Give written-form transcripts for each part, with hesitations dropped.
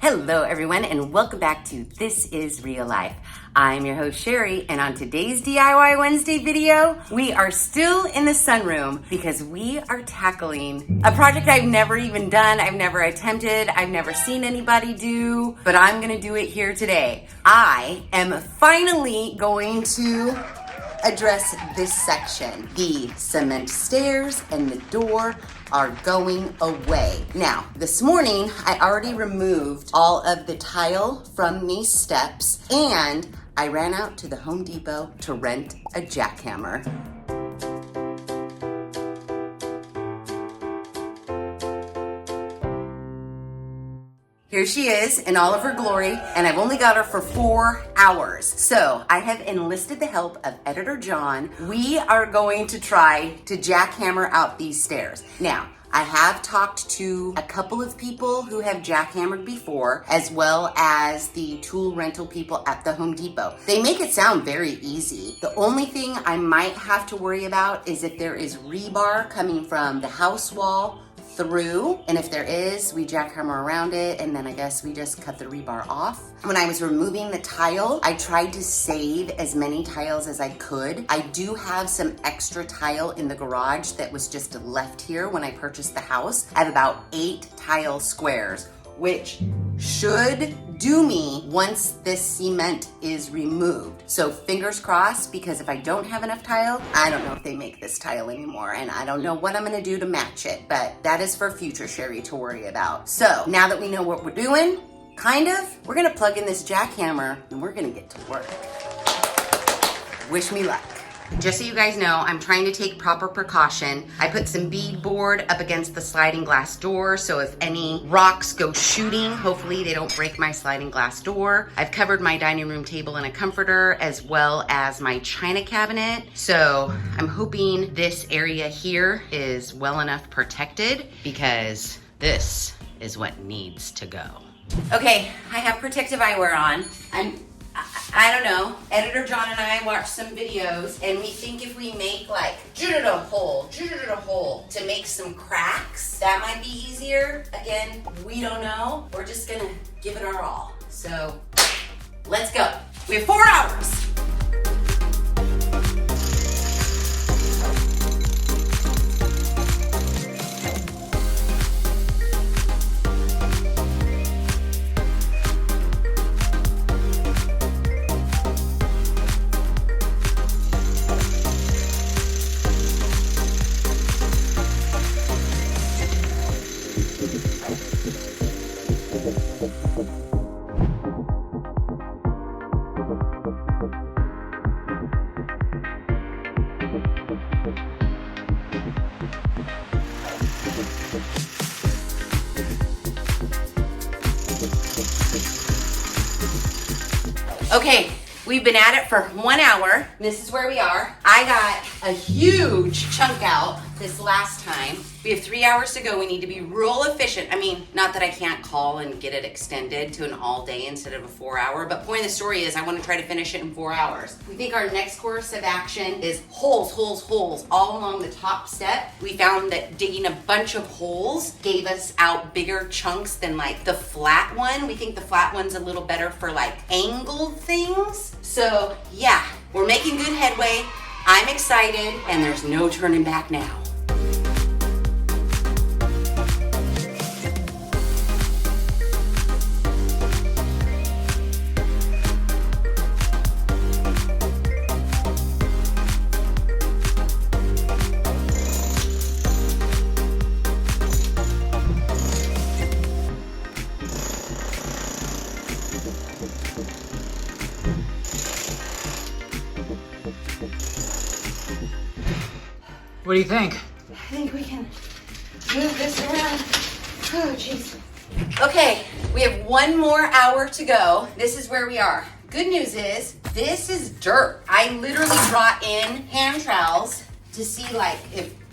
Hello everyone and welcome back to This Is Real Life. I'm your host Sheri, and on today's DIY Wednesday video, we are still in the sunroom because we are tackling a project I've never even done, I've never attempted, I've never seen anybody do, but I'm gonna do it here today. I am finally going to address this section. The cement stairs and the door are going away. Now, this morning, I already removed all of the tile from these steps, and I ran out to the Home Depot to rent a jackhammer. Here she is in all of her glory, and I've only got her for 4 hours. So I have enlisted the help of Editor John. We are going to try to jackhammer out these stairs. Now, I have talked to a couple of people who have jackhammered before, as well as the tool rental people at the Home Depot. They make it sound very easy. The only thing I might have to worry about is if there is rebar coming from the house wall through, and if there is, we jackhammer around it, and then I guess we just cut the rebar off. When I was removing the tile, I tried to save as many tiles as I could. I do have some extra tile in the garage that was just left here when I purchased the house. I have about 8 tile squares, which should do me once this cement is removed. So fingers crossed, because if I don't have enough tile, I don't know if they make this tile anymore, and I don't know what I'm gonna do to match it, but that is for future Sheri to worry about. So now that we know what we're doing, we're gonna plug in this jackhammer and we're gonna get to work. Wish me luck. Just so you guys know, I'm trying to take proper precaution. I put some beadboard up against the sliding glass door, so if any rocks go shooting, hopefully they don't break my sliding glass door. I've covered my dining room table in a comforter, as well as my china cabinet. So I'm hoping this area here is well enough protected, because this is what needs to go. Okay, I have protective eyewear on. I don't know, Editor John and I watched some videos, and we think if we make like a hole to make some cracks, that might be easier. Again, we don't know. We're just gonna give it our all. So let's go. We have 4 hours. Okay, we've been at it for 1 hour. This is where we are. I got a huge chunk out this last time. We have 3 hours to go. We need to be real efficient. I mean, not that I can't call and get it extended to an all day instead of a 4 hour, but point of the story is I want to try to finish it in 4 hours. We think our next course of action is holes all along the top step. We found that digging a bunch of holes gave us out bigger chunks than like the flat one. We think the flat one's a little better for like angled things. So yeah, we're making good headway. I'm excited, and there's no turning back now. What do you think? I think we can move this around. Oh, jeez. Okay, we have 1 more hour to go. This is where we are. Good news is, this is dirt. I literally brought in hand trowels to see like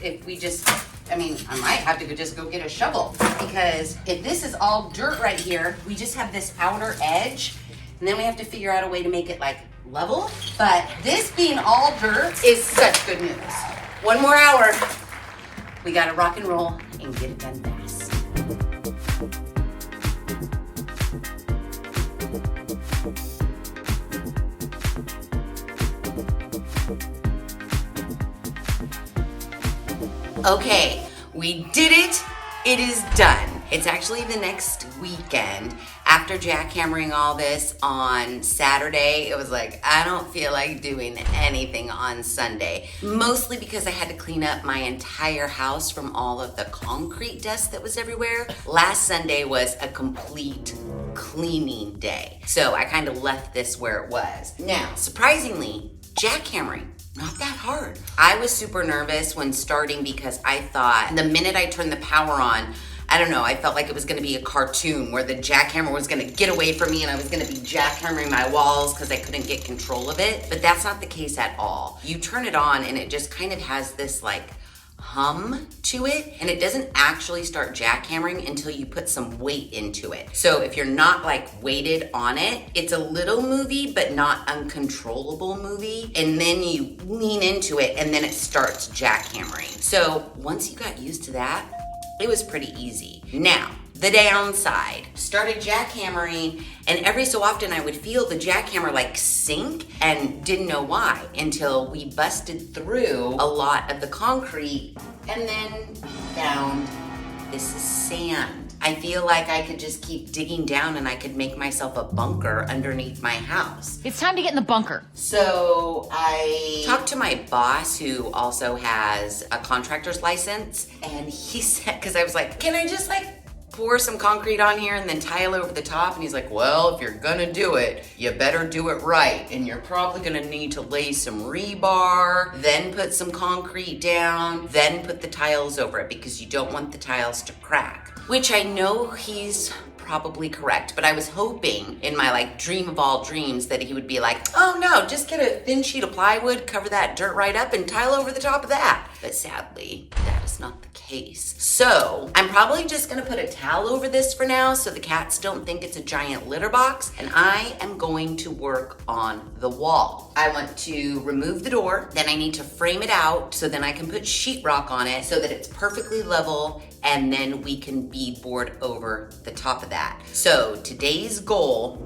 if we just, I might have to just go get a shovel, because if this is all dirt right here, we just have this outer edge, and then we have to figure out a way to make it like level. But this being all dirt is such good news. 1 more hour. We gotta rock and roll and get it done fast. Okay, we did it. It is done. It's actually the next weekend. After jackhammering all this on Saturday, it was like, I don't feel like doing anything on Sunday. Mostly because I had to clean up my entire house from all of the concrete dust that was everywhere. Last Sunday was a complete cleaning day. So I kind of left this where it was. Now, surprisingly, jackhammering, not that hard. I was super nervous when starting because I thought the minute I turned the power on, I don't know, I felt like it was gonna be a cartoon where the jackhammer was gonna get away from me and I was gonna be jackhammering my walls because I couldn't get control of it. But that's not the case at all. You turn it on and it just kind of has this like hum to it, and it doesn't actually start jackhammering until you put some weight into it. So if you're not like weighted on it, it's a little movie but not uncontrollable movie, and then you lean into it and then it starts jackhammering. So once you got used to that, it was pretty easy. Now, the downside, started jackhammering, and every so often I would feel the jackhammer like sink and didn't know why until we busted through a lot of the concrete and then found this is sand. I feel like I could just keep digging down and I could make myself a bunker underneath my house. It's time to get in the bunker. So I talked to my boss who also has a contractor's license, and he said, because I was like, can I just like pour some concrete on here and then tile over the top? And he's like, well, if you're gonna do it, you better do it right. And you're probably gonna need to lay some rebar, then put some concrete down, then put the tiles over it because you don't want the tiles to crack. Which I know he's probably correct, but I was hoping in my like dream of all dreams that he would be like, oh no, just get a thin sheet of plywood, cover that dirt right up and tile over the top of that. But sadly, that is not the case. So I'm probably just gonna put a towel over this for now so the cats don't think it's a giant litter box, and I am going to work on the wall. I want to remove the door, then I need to frame it out so then I can put sheetrock on it so that it's perfectly level, and then we can beadboard over the top of that. So today's goal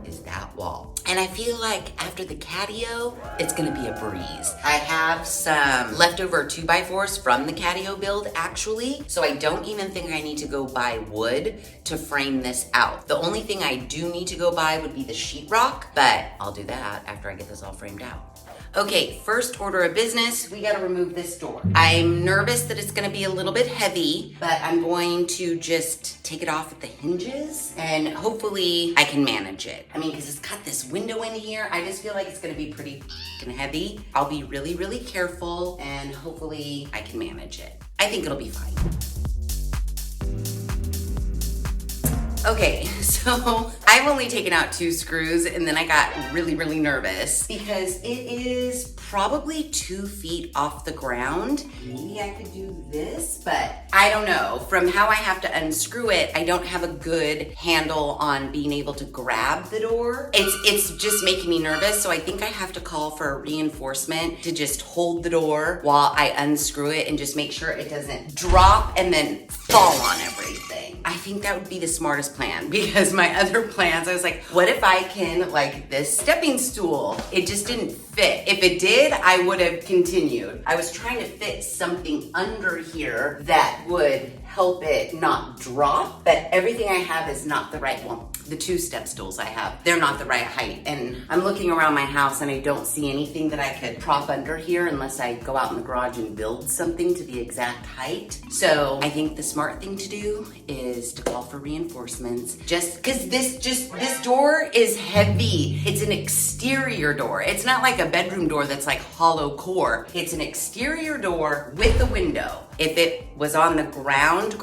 is that wall. And I feel like after the catio, it's gonna be a breeze. I have some leftover 2x4s from the catio build actually, so I don't even think I need to go buy wood to frame this out. The only thing I do need to go buy would be the sheetrock, but I'll do that after I get this all framed out. Okay, first order of business, we gotta remove this door. I'm nervous that it's gonna be a little bit heavy, but I'm going to just take it off at the hinges and hopefully I can manage it. I mean, because it's got this window in here, I just feel like it's gonna be pretty fucking heavy. I'll be really, really careful and hopefully I can manage it. I think it'll be fine. Okay, so I've only taken out 2 screws and then I got really, really nervous because it is probably 2 feet off the ground. Maybe I could do this, but I don't know. From how I have to unscrew it, I don't have a good handle on being able to grab the door. It's just making me nervous, so I think I have to call for a reinforcement to just hold the door while I unscrew it and just make sure it doesn't drop and then fall on everything. I think that would be the smartest plan because my other plans, I was like, what if I can like this stepping stool? It just didn't fit. If it did, I would have continued. I was trying to fit something under here that would help it not drop, but everything I have is not the right one. The 2 step stools I have, they're not the right height. And I'm looking around my house and I don't see anything that I could prop under here unless I go out in the garage and build something to the exact height. So I think the smart thing to do is to call for reinforcements, just because this door is heavy. It's an exterior door. It's not like a bedroom door that's like hollow core. It's an exterior door with a window. If it was on the ground,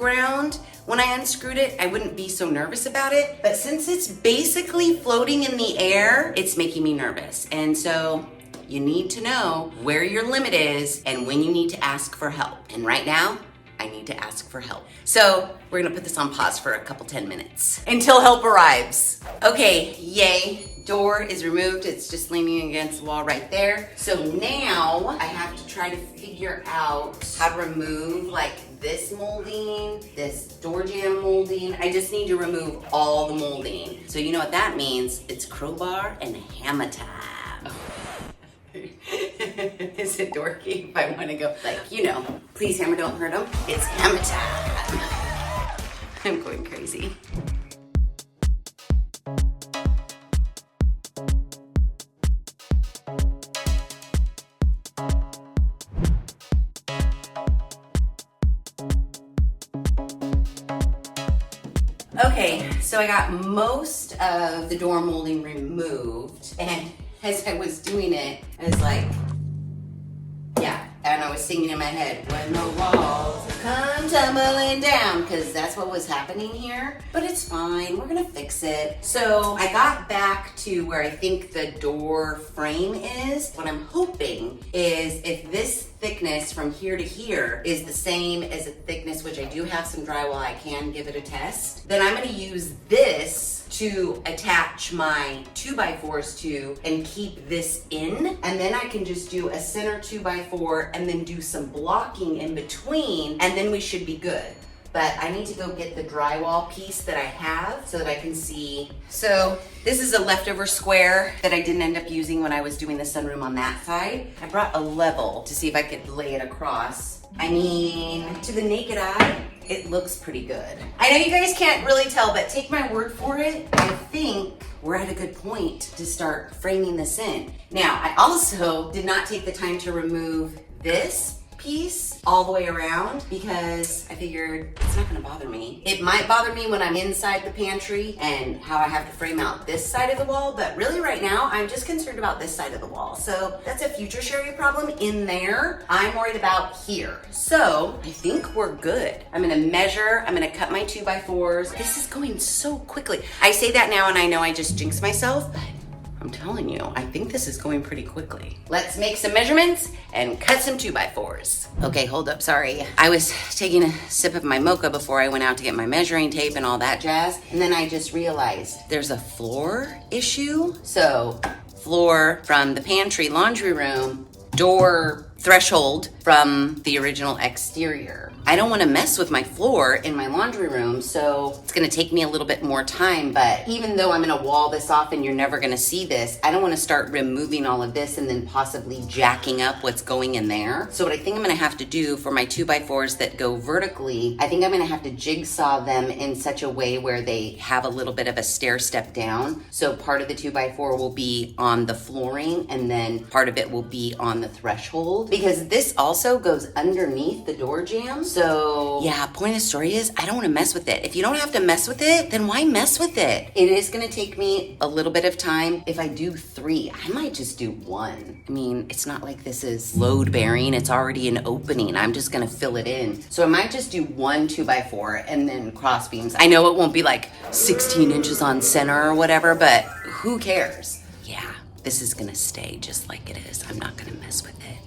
when I unscrewed it, I wouldn't be so nervous about it. But since it's basically floating in the air, it's making me nervous. And so you need to know where your limit is and when you need to ask for help. And right now, I need to ask for help. So we're gonna put this on pause for a couple 10 minutes until help arrives. Okay, yay. Door is removed. It's just leaning against the wall right there. So now I have to try to figure out how to remove like this molding, this door jamb molding. I just need to remove all the molding. So you know what that means? It's crowbar and hammer time. Is it dorky if I want to go, like, you know, please hammer, don't hurt them? It's hammer time. I'm going crazy. Okay, so I got most of the door molding removed, and as I was doing it, I was like, yeah, and I was singing in my head, when the walls come tumbling down, because that's what was happening here. But it's fine, we're gonna fix it. So I got back to where I think the door frame is. What I'm hoping is if this thickness from here to here is the same as a thickness, which I do have some drywall, I can give it a test, then I'm gonna use this to attach my 2x4s to and keep this in, and then I can just do a center 2x4 and then do some blocking in between, and then we should be good. But I need to go get the drywall piece that I have so that I can see. So this is a leftover square that I didn't end up using when I was doing the sunroom on that side. I brought a level to see if I could lay it across. I mean, to the naked eye, it looks pretty good. I know you guys can't really tell, but take my word for it, I think we're at a good point to start framing this in. Now, I also did not take the time to remove this piece all the way around because I figured it's not gonna bother me. It might bother me when I'm inside the pantry and how I have to frame out this side of the wall, but really right now I'm just concerned about this side of the wall. So that's a future Sheri problem in there. I'm worried about here. So I think we're good. I'm gonna measure, I'm gonna cut my 2x4s. This is going so quickly. I say that now and I know I just jinxed myself, but I'm telling you, I think this is going pretty quickly. Let's make some measurements and cut some 2x4s. Okay, hold up, sorry. I was taking a sip of my mocha before I went out to get my measuring tape and all that jazz. And then I just realized there's a floor issue. So floor from the pantry laundry room, door threshold from the original exterior. I don't want to mess with my floor in my laundry room, so it's going to take me a little bit more time, but even though I'm going to wall this off and you're never going to see this, I don't want to start removing all of this and then possibly jacking up what's going in there. So what I think I'm going to have to do for my 2x4s that go vertically, I think I'm going to have to jigsaw them in such a way where they have a little bit of a stair step down. So part of the 2x4 will be on the flooring and then part of it will be on the threshold, because this also goes underneath the door jamb. So yeah, point of the story is I don't want to mess with it. If you don't have to mess with it, then why mess with it? It is going to take me a little bit of time. If I do 3, I might just do 1. I mean, it's not like this is load bearing. It's already an opening. I'm just going to fill it in. So I might just do 1 2x4 and then cross beams. I know it won't be like 16 inches on center or whatever, but who cares? Yeah, this is going to stay just like it is. I'm not going to mess with it.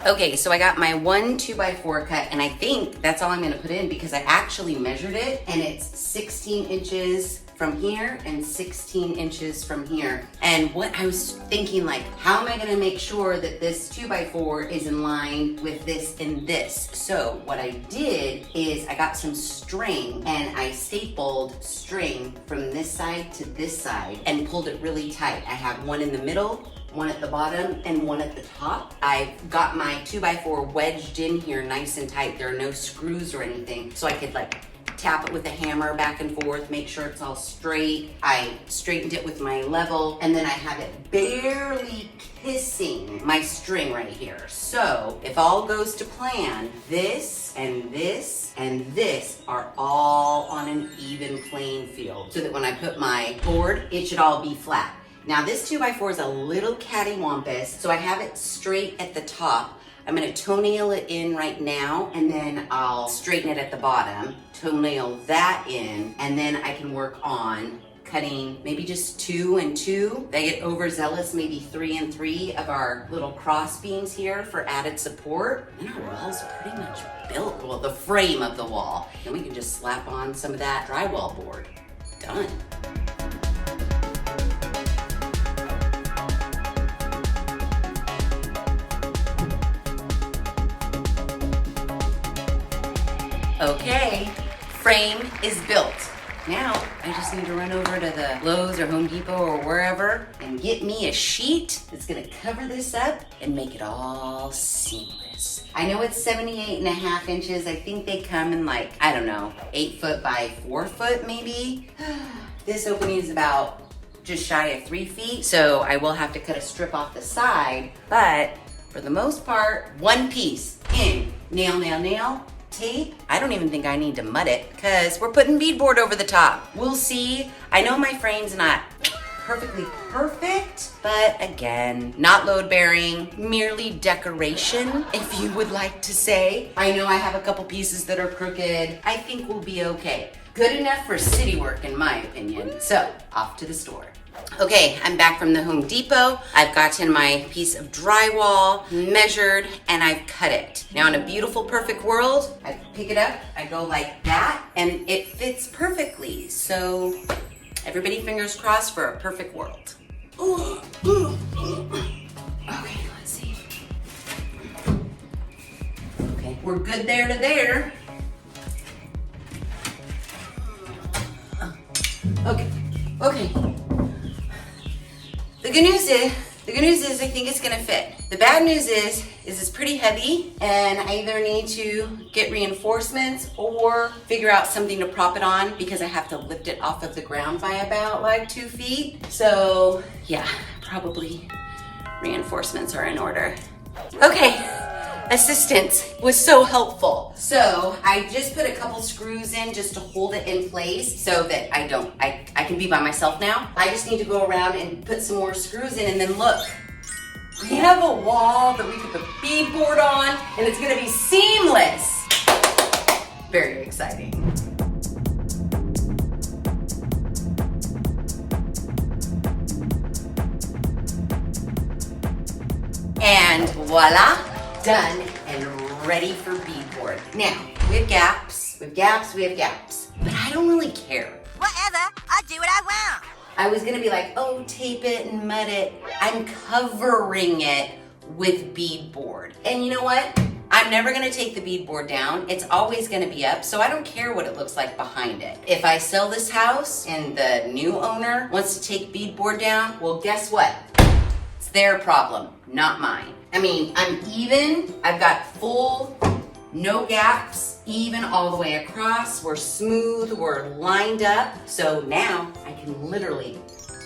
Okay, so I got my 1 2x4 cut, and I think that's all I'm gonna put in because I actually measured it, and it's 16 inches from here and 16 inches from here. And what I was thinking, like, how am I gonna make sure that this 2x4 is in line with this and this? So what I did is I got some string and I stapled string from this side to this side and pulled it really tight. I have one in the middle, one at the bottom, and one at the top. I've got my 2x4 wedged in here nice and tight. There are no screws or anything, so I could like tap it with a hammer back and forth, make sure it's all straight. I straightened it with my level, and then I have it barely kissing my string right here. So if all goes to plan, this and this and this are all on an even playing field, so that when I put my board, it should all be flat. Now this 2x4 is a little cattywampus, so I have it straight at the top. I'm gonna toenail it in right now, and then I'll straighten it at the bottom, toenail that in, and then I can work on cutting maybe just 2 and 2. They get overzealous, maybe 3 and 3 of our little cross beams here for added support. And our wall's pretty much built, well, the frame of the wall. Then we can just slap on some of that drywall board. Done. Okay, frame is built. Now, I just need to run over to the Lowe's or Home Depot or wherever and get me a sheet that's gonna cover this up and make it all seamless. I know it's 78.5 inches. I think they come in like, I don't know, 8 foot by 4 foot maybe. This opening is about just shy of 3 feet, so I will have to cut a strip off the side, but for the most part, one piece in, nail, nail, nail, tape. I don't even think I need to mud it because we're putting beadboard over the top. We'll see. I know my frame's not perfectly perfect, but again, not load bearing, merely decoration, if you would like to say. I know I have a couple pieces that are crooked. I think we'll be okay. Good enough for city work in my opinion. So off to the store. Okay, I'm back from the Home Depot. I've gotten my piece of drywall measured and I've cut it. Now in a beautiful, perfect world, I pick it up, I go like that, and it fits perfectly. So everybody fingers crossed for a perfect world. Ooh, ooh, ooh. Okay, let's see. Okay, we're good there to there. Okay. The good news is I think it's gonna fit. The bad news is it's pretty heavy and I either need to get reinforcements or figure out something to prop it on because I have to lift it off of the ground by about like 2 feet. So yeah, probably reinforcements are in order. Okay. Assistance was so helpful. So I just put a couple screws in just to hold it in place so that I can be by myself now. I just need to go around and put some more screws in and then look. We have a wall that we can put beadboard on and it's gonna be seamless. Very exciting. And voila. Done and ready for beadboard. Now, we have gaps, but I don't really care. Whatever, I do what I want. I was gonna be like, oh, tape it and mud it. I'm covering it with beadboard. And you know what? I'm never gonna take the beadboard down. It's always gonna be up, so I don't care what it looks like behind it. If I sell this house and the new owner wants to take beadboard down, well, guess what? It's their problem, not mine. I mean, I'm even. I've got full, no gaps, even all the way across. We're smooth, we're lined up. So now I can literally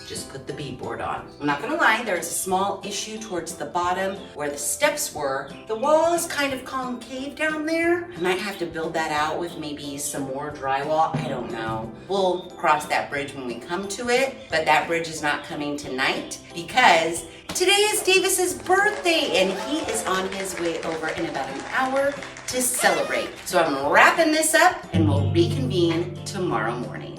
just put the beadboard on. I'm not gonna lie, there's a small issue towards the bottom where the steps were. The wall is kind of concave down there. I might have to build that out with maybe some more drywall. I don't know. We'll cross that bridge when we come to it, but that bridge is not coming tonight because today is Davis's birthday and he is on his way over in about an hour to celebrate. So I'm wrapping this up and we'll reconvene tomorrow morning.